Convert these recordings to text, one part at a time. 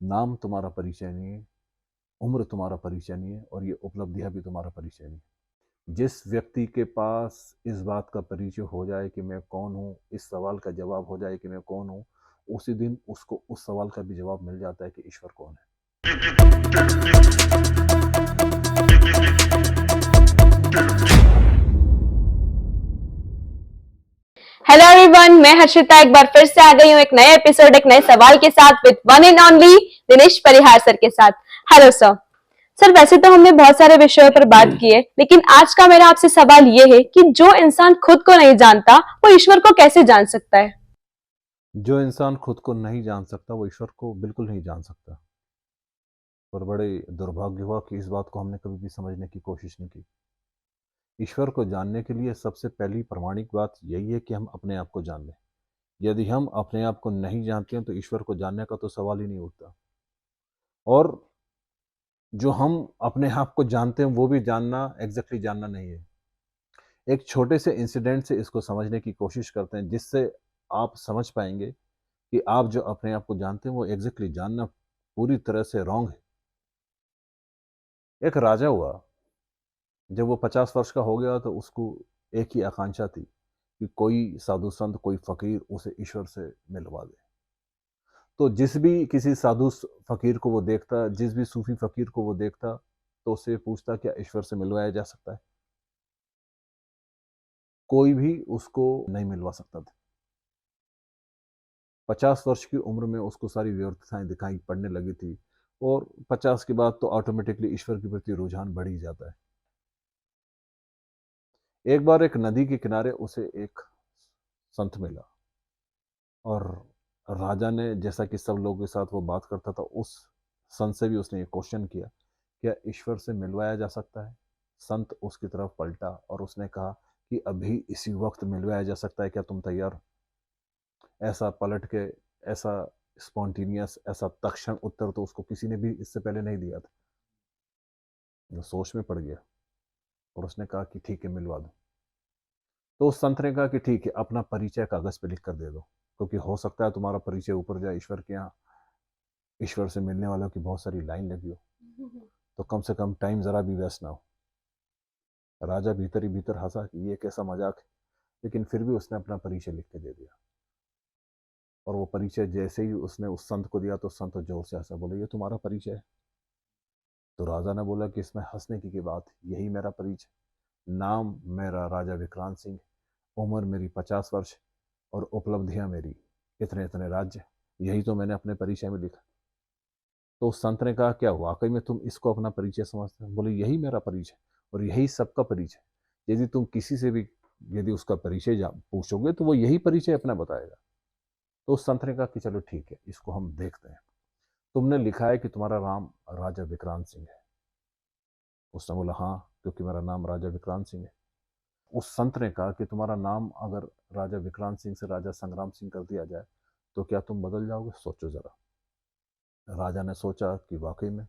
नाम तुम्हारा परिचय नहीं है, उम्र तुम्हारा परिचय नहीं है, और ये उपलब्धियां भी तुम्हारा परिचय नहीं है। जिस व्यक्ति के पास इस बात का परिचय हो जाए कि मैं कौन हूँ, इस सवाल का जवाब हो जाए कि मैं कौन हूँ, उसी दिन उसको उस सवाल का भी जवाब मिल जाता है कि ईश्वर कौन है। हेलो एवरीवन, मैं हर्षिता एक बार फिर से आ गई हूँ एक नए एपिसोड एक नए सवाल के साथ with one and only Dinesh Parihar sir के साथ। Hello sir. सर, वैसे तो हमने बहुत सारे विषयों पर बात की है, लेकिन आज का मेरा आपसे सवाल ये है कि जो इंसान खुद को नहीं जानता वो ईश्वर को कैसे जान सकता है। जो इंसान खुद को नहीं जान सकता वो ईश्वर को बिल्कुल नहीं जान सकता। और बड़े दुर्भाग्य हुआ कि इस बात को हमने कभी भी समझने की कोशिश नहीं की। ईश्वर को जानने के लिए सबसे पहली प्रामाणिक बात यही है कि हम अपने आप को जान लें। यदि हम अपने आप को नहीं जानते हैं तो ईश्वर को जानने का तो सवाल ही नहीं उठता। और जो हम अपने आप को जानते हैं वो भी जानना एग्जैक्टली जानना नहीं है। एक छोटे से इंसिडेंट से इसको समझने की कोशिश करते हैं, जिससे आप समझ पाएंगे कि आप जो अपने आप को जानते हैं वो एग्जैक्टली जानना पूरी तरह से रॉन्ग है। एक राजा हुआ। जब वो 50 वर्ष का हो गया तो उसको एक ही आकांक्षा थी कि कोई साधु संत, कोई फकीर उसे ईश्वर से मिलवा दे। तो जिस भी किसी साधु फकीर को वो देखता, जिस भी सूफी फकीर को वो देखता, तो उससे पूछता क्या ईश्वर से मिलवाया जा सकता है। कोई भी उसको नहीं मिलवा सकता था। 50 वर्ष की उम्र में उसको सारी व्यर्थताएं दिखाई पड़ने लगी थी। और 50 के बाद तो ऑटोमेटिकली ईश्वर के प्रति रुझान बढ़ ही जाता है। एक बार एक नदी के किनारे उसे एक संत मिला। और राजा ने, जैसा कि सब लोगों के साथ वो बात करता था, उस संत से भी उसने ये क्वेश्चन किया, क्या ईश्वर से मिलवाया जा सकता है। संत उसकी तरफ पलटा और उसने कहा कि अभी इसी वक्त मिलवाया जा सकता है, क्या तुम तैयार हो। ऐसा पलट के, ऐसा स्पॉन्टेनियस, ऐसा तत्क्षण उत्तर तो उसको किसी ने भी इससे पहले नहीं दिया था। वो सोच में पड़ गया और उसने कहा कि ठीक है, मिलवा दो। तो उस संत ने कहा कि ठीक है, अपना परिचय कागज पे लिख कर दे दो, क्योंकि हो सकता है तुम्हारा परिचय ऊपर जाए ईश्वर के यहाँ, ईश्वर से मिलने वालों की बहुत सारी लाइन लगी हो, तो कम से कम टाइम जरा भी वेस्ट ना हो। राजा भीतर ही भीतर हंसा कि ये कैसा मजाक है, लेकिन फिर भी उसने अपना परिचय लिख के दे दिया। और वो परिचय जैसे ही उसने उस संत को दिया तो संत जोर से हंसा, बोले ये तुम्हारा परिचय है। तो राजा ने बोला कि इसमें हंसने की बात, यही मेरा परिचय। नाम मेरा राजा विक्रांत सिंह, उम्र मेरी 50 वर्ष, और उपलब्धियां मेरी इतने इतने राज्य, यही तो मैंने अपने परिचय में लिखा। तो उस संत ने कहा क्या वाकई में तुम इसको अपना परिचय समझते हो। बोले यही मेरा परिचय और यही सबका परिचय। यदि तुम किसी से भी यदि उसका परिचय पूछोगे तो वो यही परिचय अपना बताएगा। तो उस संत ने कहा कि चलो ठीक है, इसको हम देखते हैं। तुमने लिखा है कि तुम्हारा नाम राजा विक्रांत सिंह है। उसने बोला हाँ, क्योंकि मेरा नाम राजा विक्रांत सिंह है। उस संत ने कहा कि तुम्हारा नाम अगर राजा विक्रांत सिंह से राजा संग्राम सिंह कर दिया जाए तो क्या तुम बदल जाओगे, सोचो जरा। राजा ने सोचा कि वाकई में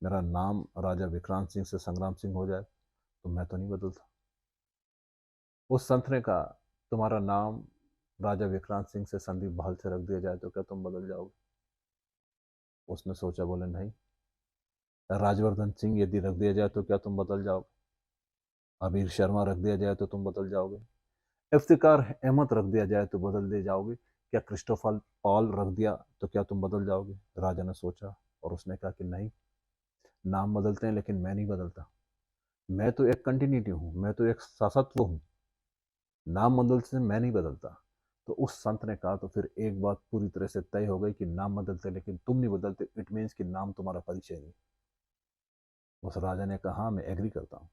मेरा नाम राजा विक्रांत सिंह से संग्राम सिंह हो जाए तो मैं तो नहीं बदलता। उस संत ने कहा तुम्हारा नाम राजा विक्रांत सिंह से संदीप बहल से रख दिया जाए तो क्या तुम बदल जाओगे। उसने सोचा, बोले नहीं। राजवर्धन सिंह यदि रख दिया जाए तो क्या तुम बदल जाओगे। अबीर शर्मा रख दिया जाए तो तुम बदल जाओगे। इफ्तिकार अहमद रख दिया जाए तो बदल दे जाओगे। क्या क्रिस्टोफर पॉल रख दिया तो क्या तुम बदल जाओगे। राजा ने सोचा और उसने कहा कि नहीं, नाम बदलते हैं लेकिन मैं नहीं बदलता। मैं तो एक कंटिन्यूटी हूँ, मैं तो एक सासत्व हूँ। नाम बदलते से मैं नहीं बदलता। तो उस संत ने कहा तो फिर एक बात पूरी तरह से तय हो गई कि नाम बदलते लेकिन तुम नहीं बदलते, इट मीन्स कि नाम तुम्हारा परिचय नहीं। उस राजा ने कहा हाँ, मैं एग्री करता हूँ।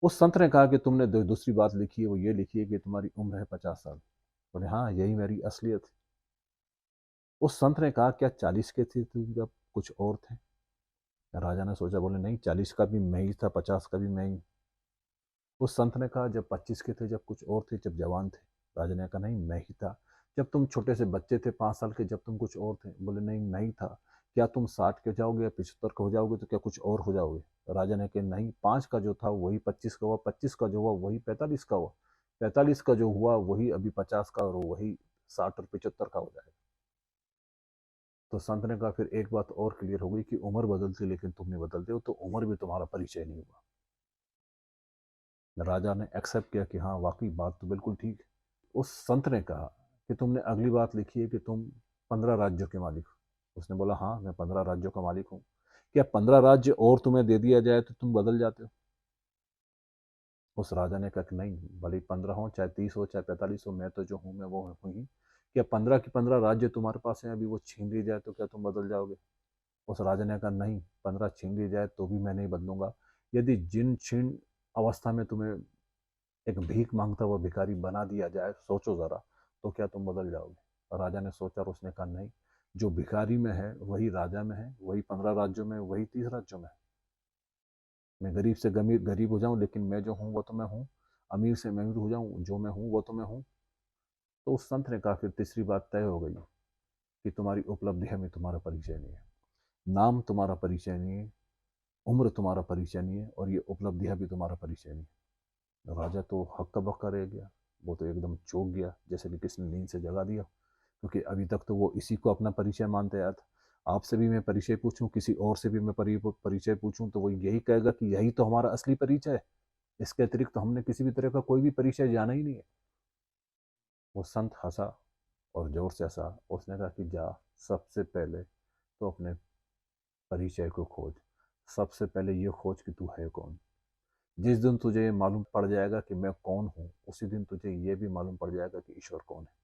उस संत ने कहा कि तुमने दूसरी बात लिखी है, वो ये लिखी है कि तुम्हारी उम्र है 50 साल। बोले हाँ, यही मेरी असलियत है। उस संत ने कहा क्या 40 के थे तुम जब कुछ और थे। राजा ने सोचा, बोले नहीं, 40 का भी मैं ही था, 50 का भी मैं ही। उस संत ने कहा जब 25 के थे जब कुछ और थे, जब जवान थे। राजा ने कहा नहीं, मैं ही था। जब तुम छोटे से बच्चे थे 5 साल के, जब तुम कुछ और थे। बोले नहीं, मैं ही था। क्या तुम 60 के जाओगे या 75 का हो जाओगे तो क्या कुछ और हो जाओगे। राजा ने कहा नहीं, 5 का जो था वही 25 का हुआ, 25 का जो हुआ वही 45 का हुआ, 45 का जो हुआ वही अभी 50 का, और वही 60 और 75 का हो जाएगा। तो संत ने कहा फिर एक बात और क्लियर हो गई कि उम्र बदलती लेकिन तुम नहीं बदलते हो, तो उम्र भी तुम्हारा परिचय नहीं हुआ। राजा ने एक्सेप्ट किया कि हाँ वाकई बात तो बिल्कुल ठीक है। उस संत ने कहा कि तुमने अगली बात लिखी है कि तुम 15 राज्यों के मालिक हो। उसने बोला हाँ मैं 15 राज्यों का मालिक हूँ। क्या 15 राज्य और तुम्हें दे दिया जाए तो तुम बदल जाते हो? उस राजा ने कहा कि नहीं, भले 15 हो चाहे 30 हो चाहे 45 हो, मैं तो जो हूँ मैं वो हूँ ही। क्या 15 की 15 राज्य तुम्हारे पास हैं, अभी वो छीन ली जाए तो क्या तुम बदल जाओगे? उस राजा ने कहा नहीं, 15 छीन ली जाए तो भी मैं नहीं बदलूंगा। यदि जिन क्षीण अवस्था में तुम्हें एक भीख मांगता हुआ भिखारी बना दिया जाए, सोचो जरा, तो क्या तुम बदल जाओगे? और राजा ने सोचा और उसने कहा नहीं, जो भिखारी में है वही राजा में है, वही 15 राज्यों में, वही 30 राज्यों में है। मैं गरीब से गरीब गरीब हो जाऊं लेकिन मैं जो हूं वो तो मैं हूं, अमीर से मैं अमीर हो जाऊं जो मैं हूं वो तो मैं हूं। तो उस संत ने कहा फिर तीसरी बात तय हो गई कि तुम्हारी उपलब्धियां में तुम्हारा परिचय नहीं है, नाम तुम्हारा परिचय नहीं है, उम्र तुम्हारा परिचय नहीं है, और ये उपलब्धियां भी तुम्हारा परिचय नहीं है। राजा तो हक्का बक्का रह गया, वो तो एकदम चौंक गया जैसे कि किसने नींद से जगा दिया, क्योंकि अभी तक तो वो इसी को अपना परिचय मानते आया था। आपसे भी मैं परिचय पूछूं, किसी और से भी मैं परिचय पूछूं, तो वो यही कहेगा कि यही तो हमारा असली परिचय है, इसके अतिरिक्त तो हमने किसी भी तरह का कोई भी परिचय जाना ही नहीं है। वो संत हंसा और जोर से हंसा। उसने कहा कि जा, सबसे पहले तो अपने परिचय को खोज, सबसे पहले ये खोज कि तू है कौन। जिस दिन तुझे ये मालूम पड़ जाएगा कि मैं कौन हूँ, उसी दिन तुझे ये भी मालूम पड़ जाएगा कि ईश्वर कौन है।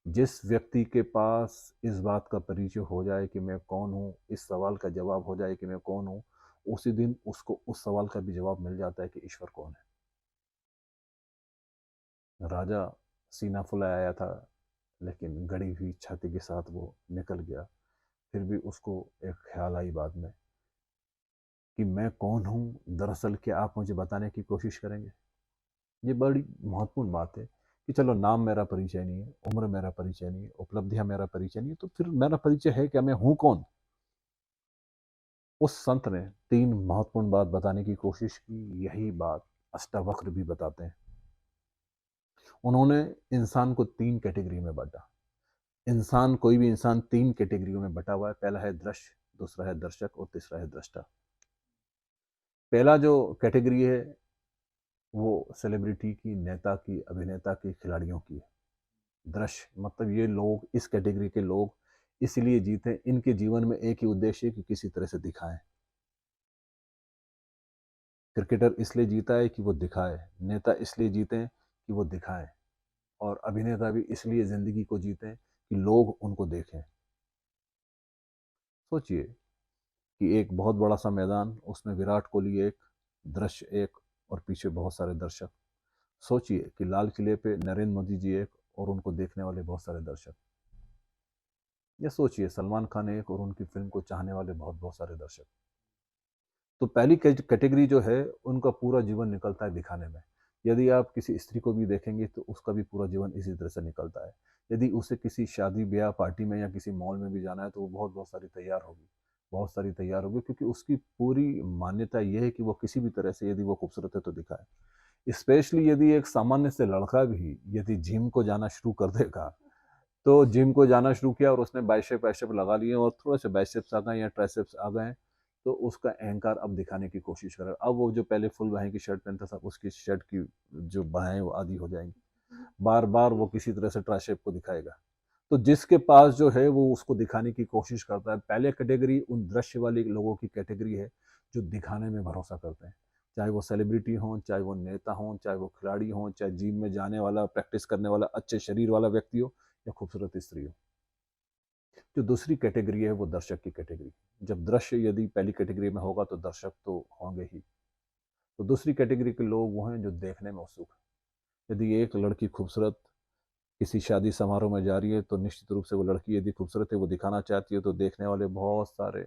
जिस व्यक्ति के पास इस बात का परिचय हो जाए कि मैं कौन हूँ, इस सवाल का जवाब हो जाए कि मैं कौन हूँ, उसी दिन उसको उस सवाल का भी जवाब मिल जाता है कि ईश्वर कौन है। राजा सीना फुलाया आया था, लेकिन गड़ी हुई छाती के साथ वो निकल गया। फिर भी उसको एक ख्याल आई बाद में कि मैं कौन हूँ दरअसल, क्या आप मुझे बताने की कोशिश करेंगे? ये बड़ी महत्वपूर्ण बात है कि चलो नाम मेरा परिचय नहीं है, उम्र मेरा परिचय नहीं है, उपलब्धियां मेरा परिचय नहीं है, तो फिर मेरा परिचय है क्या, मैं हूं कौन? उस संत ने 3 महत्वपूर्ण बात बताने की कोशिश की। यही बात अष्टावक्र भी बताते हैं। उन्होंने इंसान को 3 कैटेगरी में बांटा। इंसान, कोई भी इंसान 3 कैटेगरियों में बटा हुआ है। पहला है दृश्य, दूसरा है दर्शक और तीसरा है दृष्टा। पहला जो कैटेगरी है वो सेलिब्रिटी की, नेता की, अभिनेता की, खिलाड़ियों की है। दृश्य मतलब ये लोग, इस कैटेगरी के लोग इसलिए जीते, इनके जीवन में एक ही उद्देश्य है कि किसी तरह से दिखाएं। क्रिकेटर इसलिए जीता है कि वो दिखाए, नेता इसलिए जीते कि वो दिखाएं, और अभिनेता भी इसलिए जिंदगी को जीते कि लोग उनको देखें। सोचिए कि एक बहुत बड़ा सा मैदान, उसमें विराट कोहली एक, दृश्य एक, और पीछे बहुत सारे दर्शक। सोचिए कि लाल किले पे नरेंद्र मोदी जी एक और उनको देखने वाले बहुत सारे दर्शक। या सोचिए सलमान खान एक और उनकी फिल्म को चाहने वाले बहुत बहुत सारे दर्शक। तो पहली कैटेगरी जो है उनका पूरा जीवन निकलता है दिखाने में। यदि आप किसी स्त्री को भी देखेंगे तो उसका भी पूरा जीवन इसी तरह से निकलता है। यदि उसे किसी शादी ब्याह पार्टी में या किसी मॉल में भी जाना है तो वो बहुत बहुत सारी तैयार होगी, बहुत सारी तैयार होगी, क्योंकि उसकी पूरी मान्यता यह है कि वो किसी भी तरह से, यदि वो खूबसूरत है तो दिखाए। स्पेशली यदि एक सामान्य से लड़का भी यदि जिम को जाना शुरू कर देगा, तो जिम को जाना शुरू किया और उसने बाइसेप वाइसेप लगा लिए और थोड़े से बाइसेप्स आ गए या ट्राइसेप्स आ गए, तो उसका अहंकार अब दिखाने की कोशिश कर रहा है। अब वो जो पहले फुल बाहें की शर्ट पहनता था, उसकी शर्ट की जो बाहें वो आधी हो जाएंगी, बार बार वो किसी तरह से ट्राइसेप को दिखाएगा। तो जिसके पास जो है वो उसको दिखाने की कोशिश करता है। पहले कैटेगरी उन दृश्य वाले लोगों की कैटेगरी है जो दिखाने में भरोसा करते हैं, चाहे वो सेलिब्रिटी हों, चाहे वो नेता हों, चाहे वो खिलाड़ी हों, चाहे जिम में जाने वाला, प्रैक्टिस करने वाला, अच्छे शरीर वाला व्यक्ति हो या खूबसूरत स्त्री हो। जो दूसरी कैटेगरी है वो दर्शक की कैटेगरी। जब दृश्य यदि पहली कैटेगरी में होगा तो दर्शक तो होंगे ही। तो दूसरी कैटेगरी के लोग वो हैं जो देखने में उत्सुक हैं। यदि एक लड़की खूबसूरत किसी शादी समारोह में जा रही है तो निश्चित रूप से वो लड़की यदि खूबसूरत है, वो दिखाना चाहती है, तो देखने वाले बहुत सारे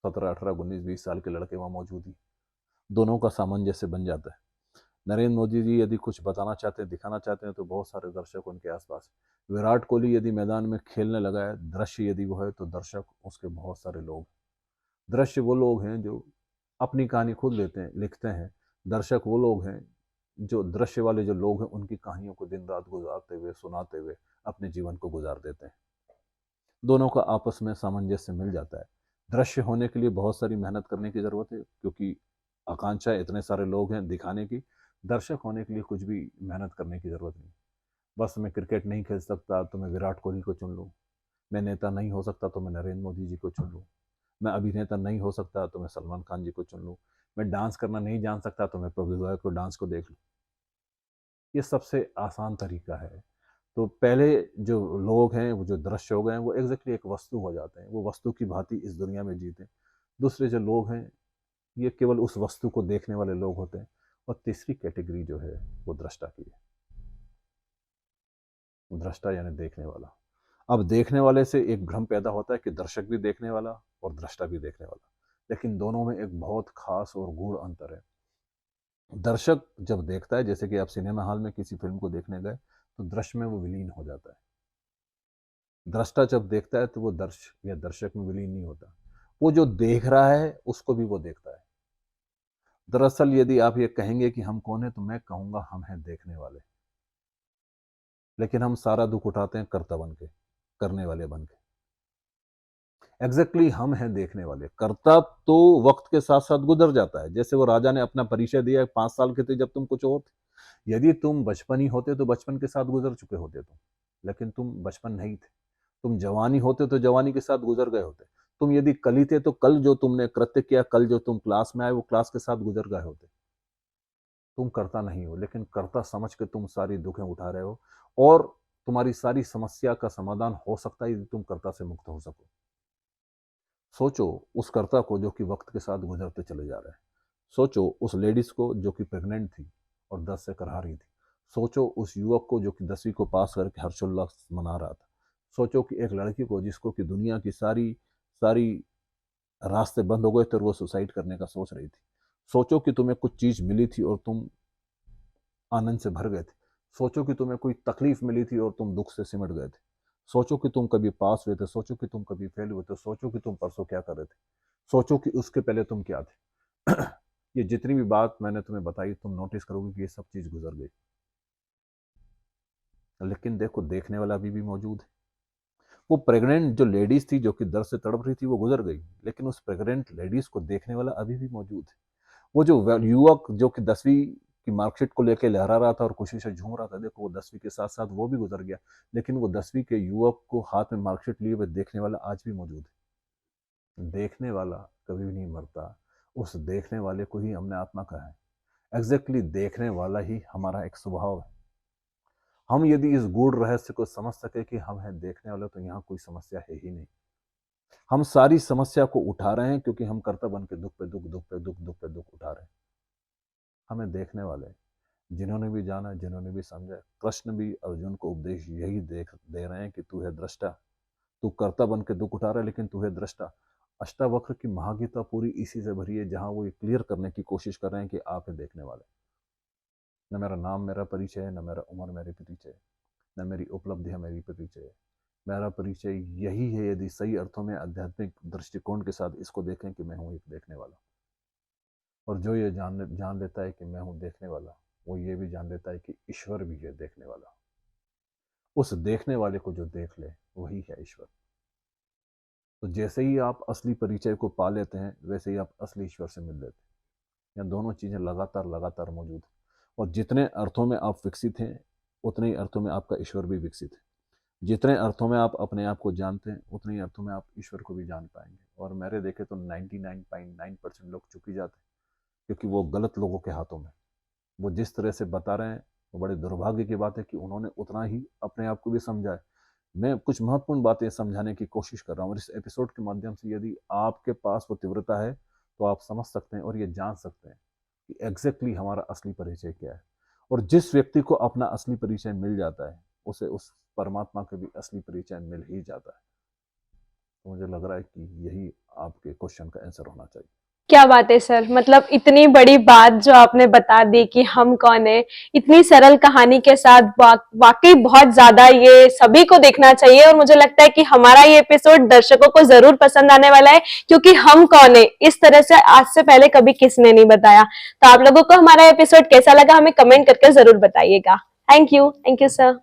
17, 18, 19, 20 साल के लड़के वहाँ मौजूद ही, दोनों का सामंजस्य बन जाता है। नरेंद्र मोदी जी यदि कुछ बताना चाहते हैं, दिखाना चाहते हैं, तो बहुत सारे दर्शक उनके आसपास। विराट कोहली यदि मैदान में खेलने लगा है, दृश्य यदि वो है, तो दर्शक उसके बहुत सारे लोग। दृश्य वो लोग हैं जो अपनी कहानी खुद लेते हैं, लिखते हैं। दर्शक वो लोग हैं जो दृश्य वाले जो लोग हैं उनकी कहानियों को दिन रात गुजारते हुए, सुनाते हुए अपने जीवन को गुजार देते हैं। दोनों का आपस में सामंजस्य मिल जाता है। दृश्य होने के लिए बहुत सारी मेहनत करने की ज़रूरत है, क्योंकि आकांक्षा इतने सारे लोग हैं दिखाने की। दर्शक होने के लिए कुछ भी मेहनत करने की ज़रूरत नहीं। बस मैं क्रिकेट नहीं खेल सकता तो मैं विराट कोहली को चुन लूँ, मैं नेता नहीं हो सकता तो मैं नरेंद्र मोदी जी को चुन लूँ, मैं अभिनेता नहीं हो सकता तो मैं सलमान खान जी को चुन लूँ, मैं डांस करना नहीं जान सकता तो मैं प्रभुदेवा को डांस को देख लूँ। ये सबसे आसान तरीका है। तो पहले जो लोग हैं, वो जो दृश्य हो गए हैं, वो एग्जैक्टली एक वस्तु हो जाते हैं, वो वस्तु की भांति इस दुनिया में जीते हैं। दूसरे जो लोग हैं, ये केवल उस वस्तु को देखने वाले लोग होते हैं। और तीसरी कैटेगरी जो है वो दृष्टा की है। दृष्टा यानी देखने वाला। अब देखने वाले से एक भ्रम पैदा होता है कि दर्शक भी देखने वाला और दृष्टा भी देखने वाला, लेकिन दोनों में एक बहुत खास और गूढ़ अंतर है। दर्शक जब देखता है, जैसे कि आप सिनेमा हॉल में किसी फिल्म को देखने गए, तो दृश्य में वो विलीन हो जाता है। दृष्टा जब देखता है तो वो दर्शक या दर्शक में विलीन नहीं होता, वो जो देख रहा है उसको भी वो देखता है। दरअसल यदि आप ये कहेंगे कि हम कौन है, तो मैं कहूंगा हम हैं देखने वाले। लेकिन हम सारा दुख उठाते हैं कर्ता बन के, करने वाले बन के। एग्जैक्टली हम हैं देखने वाले। कर्ता तो वक्त के साथ साथ गुजर जाता है। जैसे वो राजा ने अपना परिचय दिया, 5 साल के थे जब तुम कुछ और थे। यदि तुम बचपन ही होते तो बचपन के साथ गुजर चुके होते तुम, लेकिन तुम बचपन नहीं थे। तुम जवानी होते तो जवानी के साथ गुजर गए होते। तुम यदि कल थे तो कल जो तुमने कृत्य किया, कल जो तुम क्लास में आए, वो क्लास के साथ गुजर गए होते। तुम कर्ता नहीं हो, लेकिन कर्ता समझ के तुम सारी दुखें उठा रहे हो, और तुम्हारी सारी समस्या का समाधान हो सकता है यदि तुम कर्ता से मुक्त हो सको। सोचो उस कर्ता को जो कि वक्त के साथ गुजरते चले जा रहे हैं। सोचो उस लेडीज को जो कि प्रेग्नेंट थी और 10 से करहा रही थी। सोचो उस युवक को जो कि 10वीं को पास करके हर्षोल्लास मना रहा था। सोचो कि एक लड़की को जिसको कि दुनिया की सारी सारी रास्ते बंद हो गए थे और वो सुसाइड करने का सोच रही थी। सोचो कि तुम्हें कुछ चीज मिली थी और तुम आनंद से भर गए थे। सोचो कि तुम्हें कोई तकलीफ मिली थी और तुम दुख से सिमट गए थे। सोचो कि तुम कभी पास हुए थे, सोचो कि तुम कभी फेल हुए थे, सोचो कि तुम परसों क्या कर रहे थे, सोचो कि उसके पहले तुम क्या थे। ये जितनी भी बात मैंने तुम्हें बताई, तुम नोटिस करोगे कि ये सब चीज गुजर गई। लेकिन देखो, देखने वाला अभी भी मौजूद है। वो प्रेग्नेंट जो लेडीज थी जो कि दर्द से तड़प रही थी, वो गुजर गई, लेकिन उस प्रेग्नेंट लेडीज को देखने वाला अभी भी मौजूद है। वो जो युवक जो कि 10वीं की मार्कशीट को लेकर लहरा रहा था और खुशी से झूम रहा था, देखो वो 10वीं के साथ साथ वो भी गुजर गया, लेकिन वो 10वीं के युवक को हाथ में मार्कशीट लिए हुए देखने वाला आज भी मौजूद है। देखने वाला कभी भी नहीं मरता। उस देखने वाले को ही हमने आत्मा कहा है। एग्जैक्टली देखने वाला ही हमारा एक स्वभाव है। हम यदि इस गूढ़ रहस्य को समझ सके कि हम हैं देखने वाले, तो यहाँ कोई समस्या है ही नहीं। हम सारी समस्या को उठा रहे हैं क्योंकि हम कर्ता बन के दुख पे दुख, दुख पे दुख, दुख पे दुख उठा रहे हैं। हमें देखने वाले, जिन्होंने भी जाना, जिन्होंने भी समझा, कृष्ण भी अर्जुन को उपदेश यही दे रहे हैं कि तू है दृष्टा। तू कर्ता बन के दुख उठा रहा है, लेकिन तू है दृष्टा। अष्टावक्र की महागीता पूरी इसी से भरी है, जहां वो ये क्लियर करने की कोशिश कर रहे हैं कि आप है देखने वाले। न मेरा नाम मेरा परिचय है, न मेरा उम्र मेरी परिचय, न मेरी उपलब्धियां मेरी परिचय। मेरा परिचय यही है, यदि सही अर्थों में आध्यात्मिक दृष्टिकोण के साथ इसको देखें, कि मैं हूं एक देखने वाला। और जो ये जान लेता है कि मैं हूं देखने वाला, वो ये भी जान लेता है कि ईश्वर भी है देखने वाला। उस देखने वाले को जो देख ले, वही है ईश्वर। तो जैसे ही आप असली परिचय को पा लेते हैं, वैसे ही आप असली ईश्वर से मिल लेते हैं। यह दोनों चीजें लगातार लगातार मौजूद हैं। और जितने अर्थों में आप विकसित हैं, उतने ही अर्थों में आपका ईश्वर भी विकसित है। जितने अर्थों में आप अपने आप को जानते हैं, उतने ही अर्थों में आप ईश्वर को भी जान पाएंगे। और मेरे देखे तो 99.9% लोग चुक ही जाते हैं, क्योंकि वो गलत लोगों के हाथों में। वो जिस तरह से बता रहे हैं, वो बड़े दुर्भाग्य की बात है कि उन्होंने उतना ही अपने आप को भी समझा है। मैं कुछ महत्वपूर्ण बातें समझाने की कोशिश कर रहा हूँ, और इस एपिसोड के माध्यम से यदि आपके पास वो तीव्रता है, तो आप समझ सकते हैं और ये जान सकते हैं कि एग्जैक्टली हमारा असली परिचय क्या है। और जिस व्यक्ति को अपना असली परिचय मिल जाता है, उसे उस परमात्मा का भी असली परिचय मिल ही जाता है। तो मुझे लग रहा है कि यही आपके क्वेश्चन का आंसर होना चाहिए। क्या बात है सर, मतलब इतनी बड़ी बात जो आपने बता दी कि हम कौन है, इतनी सरल कहानी के साथ, वाकई बहुत ज्यादा ये सभी को देखना चाहिए। और मुझे लगता है कि हमारा ये एपिसोड दर्शकों को जरूर पसंद आने वाला है, क्योंकि हम कौन है इस तरह से आज से पहले कभी किसने नहीं बताया। तो आप लोगों को हमारा एपिसोड कैसा लगा, हमें कमेंट करके जरूर बताइएगा। Thank you sir.